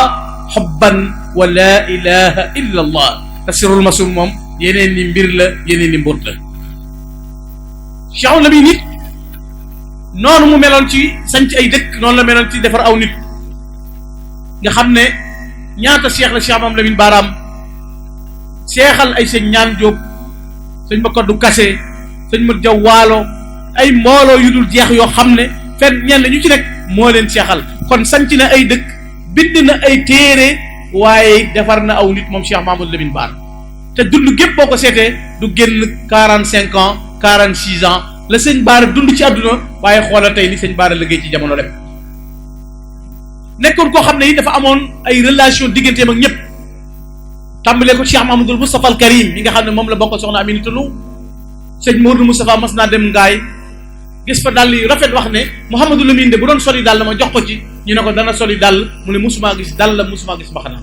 Speaker 1: xubban wa laa ilaha illa allah te sirul masuun moom yeneen ni mbir la yeneen ni mbóot la Cheikh Nabi nit noonu mu meloon ci sanc ay dëkk noonu la meloon ci defar aw nit nga xam ne ñaata cheikh la Cheikh Mouhamadou Lamine Bara seexal ay sëñ ñaan Jóob sëñ Makoddu Kase sëñ Mat Jaw Waalo ay mbooloo yu dul jeex yoo xam ne fenn ñenn ñu ci nekk moo leen seexal kon sanc na ay dëkk bind na ay téere waaye defar na aw nit moom Cheikh Mouhamadou Lamine Bara te dund gépp boo ko seetee du génn 45 ans 46 ans la sëñ Bara dund ci àdduna waaye xoolal tey li sëñ Bara liggéey ci jamono lépp nekkoon koo xam ne yi dafa amoon ay relation digganteem ak ñëpp tàmbalee ko Cheikh Mahamadul Moustapha al Karim mi nga xam ne moom la bokk soxna Aminata Lo sëñ Mouhamadou Moustapha mas naa dem ngaay gis fa dàll yu rafet wax ne Mouhamadou Lamine de bu doon soli daal ma jox ko ci ñu ne ko dana soli dàll mu ne musumaa gis dàll la musumaa gis mbaxana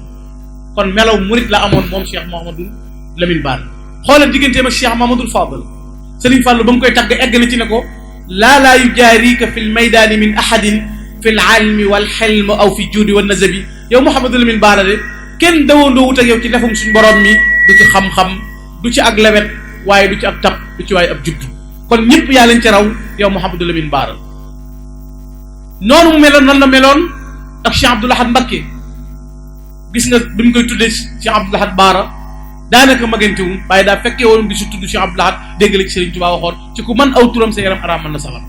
Speaker 1: kon melaw murit la amoon moom Cheikh Mouhamadul Lamine Bara xoolal digganteem ak Cheikh Mouhamadul Fadal Serigne Fallou ba mu koy tagg egg na ci ne ko laa yujaarika fi l maydaani min ahadin fi l almi wal xelm aw fi juudi wa nazabi yow Mouhamadul Lamine Bara de kenn dawandoo wut ak yow ci defum suñu borom mi du ci xam-xam du ci ak lewet waaye du ci ak tab du ci waaye ab juddu kon ñëpp yaa leen ci raw yow Mouhamadul Lamine Bara noonu mu meloon noonu la meloon ak Cheikh Abdoul Ahad Mbacké gis nga bi mu koy tuddee Cheikh Abdoul Ahad Bara daanaka magantewul waaye daa fekkee woon di si tudd Cheikh Abdoul Ahad dégg la ci Serigne Touba waxoon ci ku mën aw turam sa yaram araam mën na safar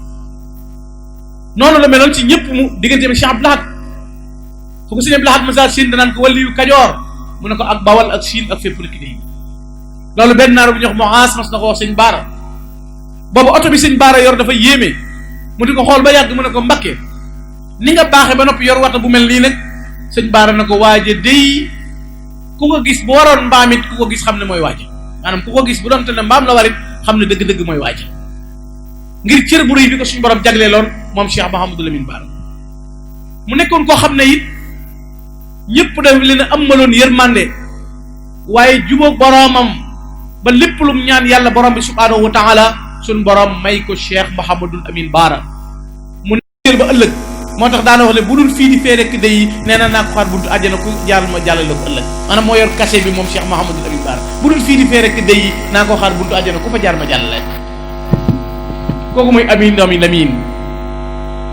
Speaker 1: noonu la meloon ci ñëpp mu diggante bi Cheikh Abdoul Ahad fu ko Serigne Abdoul Ahad masa siin danaan ko waliyu Kajoor mu ne ko ak Bawal ak Siin ak fépp la ki loolu benn naar bu ñuy wax Muaas mas na ko wax sëñ Bara boobu oto bi sëñ Bara yor dafa yéeme mu di ko xool ba yàgg mu ne ko Mbacké ni nga baaxee ba noppi yor wata bu mel nii nag sëñ Bara na ko waaje day ku ko gis bu waroon mbaam it ku ko gis xam ne mooy waaje maanaam ku ko gis bu doon te ne mbaam la warit xam ne dëgg-dëgg mooy waaje ngir cër bu rëy bi ko suñu borom jagleeloon moom Cheikh Mouhamadou Lamine Bara mu nekkoon koo xam ne it ñëpp daf leen a amaloon yërmande waaye jubóog boroomam ba lépp lum ñaan yàlla borom bi subhaanahu wa taala suñ borom may ko Cheikh Mouhamadou Lamine Bara mu nekkeel ba ëllëg moo tax daana wax ne bu dul fii di fee rek day nee na naa ko xaar buntu àjjana ku jàll ma jàllale ko ëllëg maanaam moo yor cachet bi moom Cheikh Mouhamadou Lamine Bara bu dul fii di fee rek day naa ko xaar buntu àjjana ku fa jaar ma jàllale kooku mooy amin doomi Lamine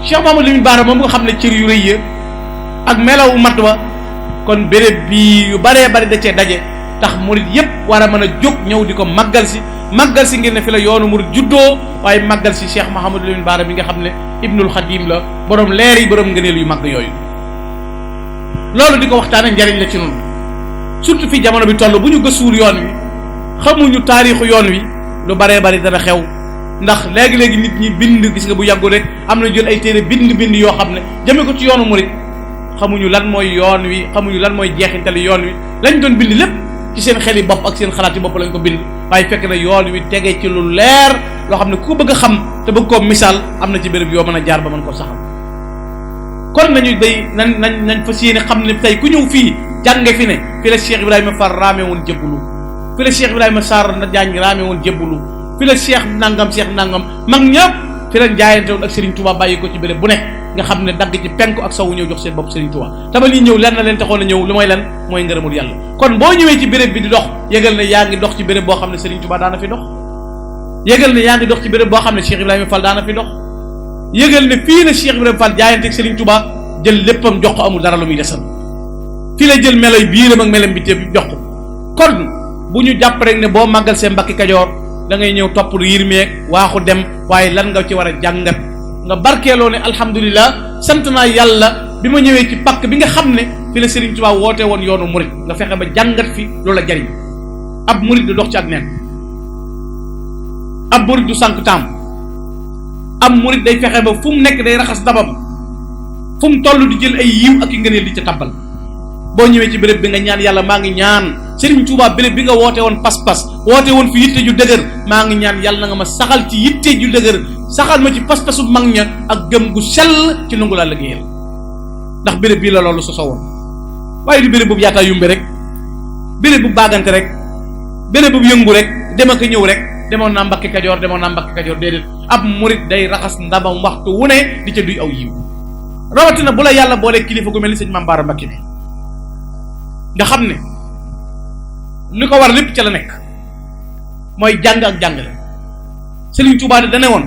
Speaker 1: Cheikh Mouhamadou Lamine Bara moom nga xam ne cër yu rëy ya ak melawu mat wa kon béréb bi yu baree bari da cee daje tax murit yépp war a mën a jóg ñëw di ko màggal si ngir ne fi la yoonu murit juddoo waaye màggal si Cheikh Mouhamadou Lamine Bara bi nga xam ne Ibnul Xadim la borom leer yi borom ngëneel yu màgg yooyu loolu di ko waxtaane njariñ la ci noonu surtout fii jamono bi toll bu ñu gëstuwul yoon wi xamuñu taarixu yoon wi lu baree bari dana xew ndax léegi-léegi nit ñi bind gis nga bu yàggu rek am na jël ay téere bind yoo xam ne jëme ko ci yoonu murit xamuñu lan mooy yoon wi xamuñu lan mooy jeexintali yoon wi lañ doon bind lépp ci seen xeli bopp ak seen xalaat yi bopp lañ ko bind waaye fekk na yoon wi tegee ci lu leer loo xam ne ku ko bëgg a xam te bëgg koo misaal am na ci béréb yoo mën a jaar ba mën ko saxal kon nañu day nañ fas yéene xam ne tey ku ñëw fii jànge fi ne fi la Cheikh Ibrahima Fall raame woon jébbalu fi la Cheikh Ibrahima Sarr na jaañ raame woon jébbalu fi la Cheikh nangam mag ñëpp fi la jaayante woon ak Serigne Touba bàyyi ko ci béréb bu ne nga xam ne dagg ci penku ak sowu ñëw jox seen bopp Serigne Touba taba lii ñëw lan na leen taxoon a ñëw lu mooy lan mooy ngërëmul yàlla kon boo ñëwee ci béréb bi di dox yëgal ne yaa ngi dox ci béréb boo xam ne Serigne Touba daana fi dox yëgal ne yaa ngi dox ci béréb boo xam ne Cheikh Ibrahima Fall daana fi dox yëgal ne fii la Cheikh Ibrahima Fall jaayanteeg Serigne Touba jël léppam jox ko amul dara lu muy desal fii la jël meloy biiram ak melem bi te jox ko kon bu ñu jàpp rek ne boo màggal seen Mbàkke Kajoor da ngay ñëw topp lu yirmeeg waaxu dem waaye lan nga ci war a jàngat nga barkeeloo ne alhamdulilah sant naa yàlla bi ma ñëwee ci pàkk bi nga xam ne fi la Serigne Touba woote woon yoonu murit nga fexe ba jàngat fi loolu la jariñ ab murit du dox ci ak neen ab murit du sànq taam ab murit day fexe ba fu mu nekk day raxas dabam fu mu toll di jël ay yiw ak i ngëneel di ca tabbal boo ñëwee ci béréb bi nga ñaan yàlla maa ngi ñaan Serigne Touba béréb bi nga woote woon pas-pas woote woon fi yitte ju dëgër maa ngi ñaan yàlla na nga ma saxal ci yitte ju dëgër saxal ma ci pas-pasu mag ña ak gëm gu sell ci nangu laa liggéeyal ndax béréb bii la loolu sosoo woon waaye du béréb boobu yaataa yumbe rek béréb bu baagante rek béréb bu yëngu rek dem ak ñëw rek demoon naa Mbàkke Kajoor déedéet ab murit day raxas ndabam waxtu wu ne di ca duy aw yiw rawatina bu la yàlla boolee kilifa gu mel ni sëñ Mame Bara Mbacké ne nga xam ne li ko war lépp ca la nekk mooy jàng ak jàngale Serigne Touba de dane woon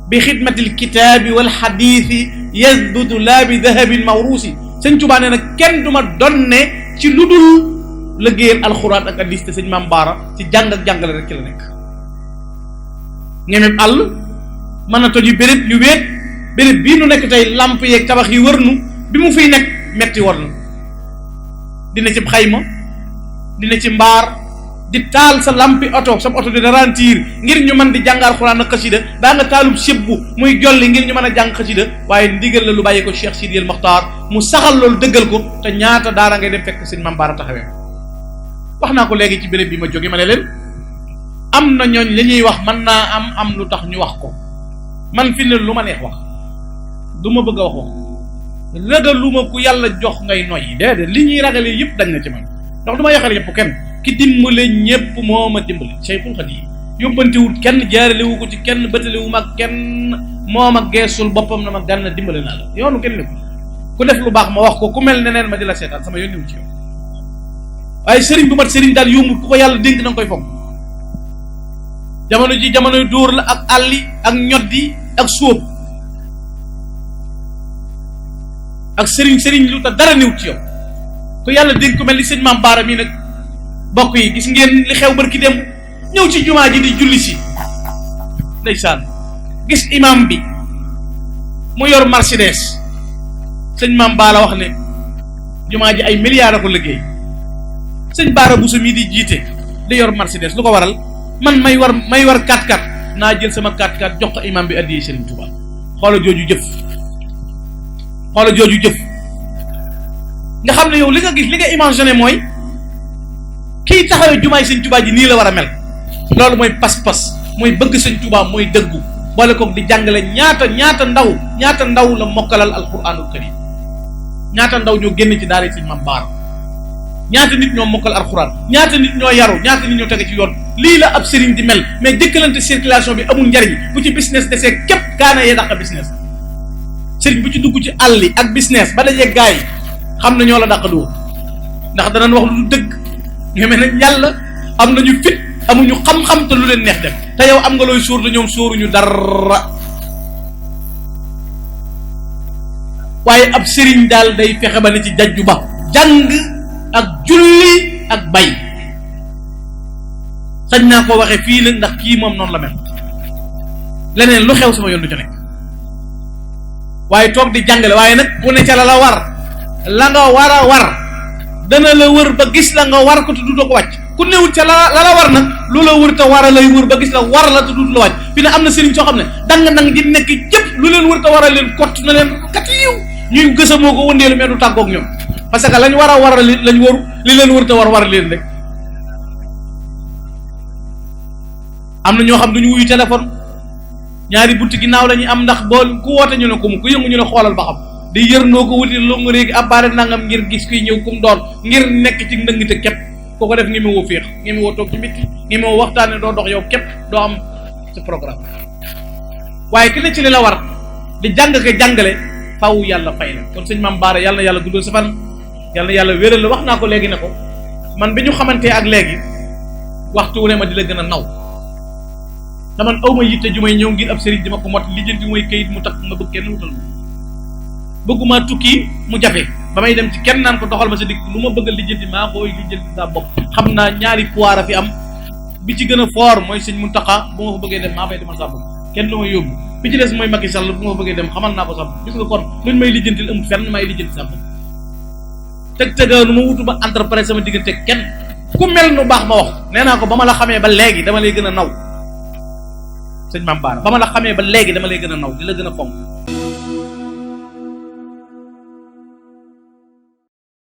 Speaker 1: bi xidmatil kitaabi wal xadiisi yazbutu laa bi dahabin mawruusi Serigne Touba nee na kenn du ma donne ci lu dul liggéeyal alxuraan ak hadiis te sëñ Mame Bara ci jàng ak jàngale rek ci la nekk ñemem àll mën na toj yu béréb yu wéet béréb bii nu nekk tey lamp yeeg tabax yi wër nu bi mu fiy nekk metti war na dina ci xayma dina ci mbaar di taal sa lampi oto sa oto di ralentir ngir ñu mën di jàng alxuraan ak xasida daa nga taalub sébbu muy jolli ngir ñu mën a jàng xasida waaye ndigal la lu bàyyi ko Cheikh Sidi El Mokhtar mu saxal loolu dëggal ko te ñaata daara ngay dem fekk sëñ Mame Bara taxawee wax naa ko léegi ci béréb bi ma jóge ma ne leen am na ñooñ li ñuy wax mën naa am lu tax ñu wax ko man fi ne lu ma neex wax du ma bëgg a wax ragaluma ku yàlla jox ngay noyyi déedéet li ñuy ragalee yëpp dañ na ci man ndax du ma yaxal yëpp kenn ki dimbale ñëpp moo ma dimbale Cheikhul Khadim yóbbantewul kenn jaaralewu ko ci kenn bëtalewu ma kenn moo ma geesul boppam na ma gànna dimbale naa la yoonu kenn ne ku def lu baax ma wax ko ku mel neneen ma di la seetaan sama yoon niwu ci yow waaye sëriñ bu mat sëriñ daal yombul ku ko yàlla dénk na nga koy fonk jamono ji jamonoy dóor la ak àlli ak ñoddi ak sóob ak sëriñ lu tax dara niw ci yow ku yàlla dénk ko mel ni sëñ Maam Baara mii nag bokk yi gis ngeen li xew barki démb ñëw ci jumaa ji di julli si ndeysaan gis imam bi mu yor Mercedes sëñ Maam Baara wax ne jumaa ji ay milliards a ko liggéey sëñ Baara Bousso mii di jiite di yor Mercedes lu ko waral man may war 4x4 naa jël sama 4x4 jox ko imam bi addiyee Serigne Touba xoola jooju jëf nga xam ne yow li nga gis li nga imaginé mooy kii taxawee jumaay sëñ Touba ji nii la war a mel loolu mooy pas-pas mooy bëgg sëñ Touba mooy dëggu boole koog di jàngale ñaata ndaw la mokkalal alquranul karim ñaata ndaw ñoo génn ci daara sëñ Maam Baara ñaata nit ñoo mokkal alquran ñaata nit ñoo yaru ñaata nit ñoo tege ci yoon lii la ab sëriñ di mel mais jëkkalante circulation bi amul njariñ bu ci business desee képp kaana yee dàq business sëriñ bu ci dugg ci àll yi ak business ba dajee gaa yi xam na ñoo la dàq doo ndax danañ wax lu dëgg ñeme nañ yàlla am nañu fit amuñu xam-xam te lu leen neex dem te yow am nga looy sóor te ñoom sóoruñu dara waaye ab sëriñ daal day fexe ba ne ci jajju ba jàng ak julli ak bay sañ naa ko waxee fii nag ndax kii moom noonu la mel leneen lu xew sama yoon du ci nekk waaye toog di jàngale waaye nag bu ne ca la war la nga war a war dana la wër ba gis la nga war ko te du ko wàcc ku newul ca la war nag lu la wër te war a lay wër ba gis la war la te du la wàcc fi ne am na sëriñ soo xam ne dang ji nekk jëpp lu leen wër te war a leen kott na leen kat yiw ñuy gësamoo ko wëndeelu mais du tàggoog ñoom parce que lañ war a war lañ waru li leen wër te war leen rek am na ñoo xam duñu wuyu téléphone ñaari bunti ginnaaw la ñuy am ndax bool ku woote ñu ne ko mu ku yëngu ñu ne xoolal ba xam di yërndoo ko wuti lu nga réegi abbaare nangam ngir gis kuy ñëw kum doon ngir nekk ci ndëngte képp koo ko def ngi woo féex ngi woo toog ci mbitti ngi woo waxtaane doo dox yow képp doo am sa programme waaye ki ne ci li la war di jàng ko jàngale faw yàlla fay la kon sëñ Maam Baara yàlla na yàlla guddal sa fan yàlla na yàlla wéral la wax naa ko léegi ne ko man bi ñu xamantee ak léegi waxtu wu ne ma di la gën a naw te man aw ma yitte ju may ñëw ngir ab sëriñ di ma ko mot lijjanti mooy kayit mu takk nga bëgg kenn wutal ma bëgguma tukki mu jafe ba may dem ci kenn naan ko doxal ma sa dikk lu ma bëgg a lijjanti maa koy lijjanti saa bopp xam naa ñaari pouvoir a fi am bi ci gën a fort mooy sëñ Muntaxa bu ma fa bëggee dem maa fay demal saa bopp kenn lu ma yóbbu bi ci des mooy Macky Sall bu ma fa bëggee dem xamal naa ko saa bopp gis nga kon luñ may lijjantil amul fenn may lijjanti saa bopp tëgaanu ma wutu ba entreprise sama diggante kenn ku mel nu baax ma wax nee naa ko ba ma la xamee ba léegi dama lay gën a naw sëñ Maam Baara ba ma la xamee ba léegi dama lay gën a naw di la gën a fonk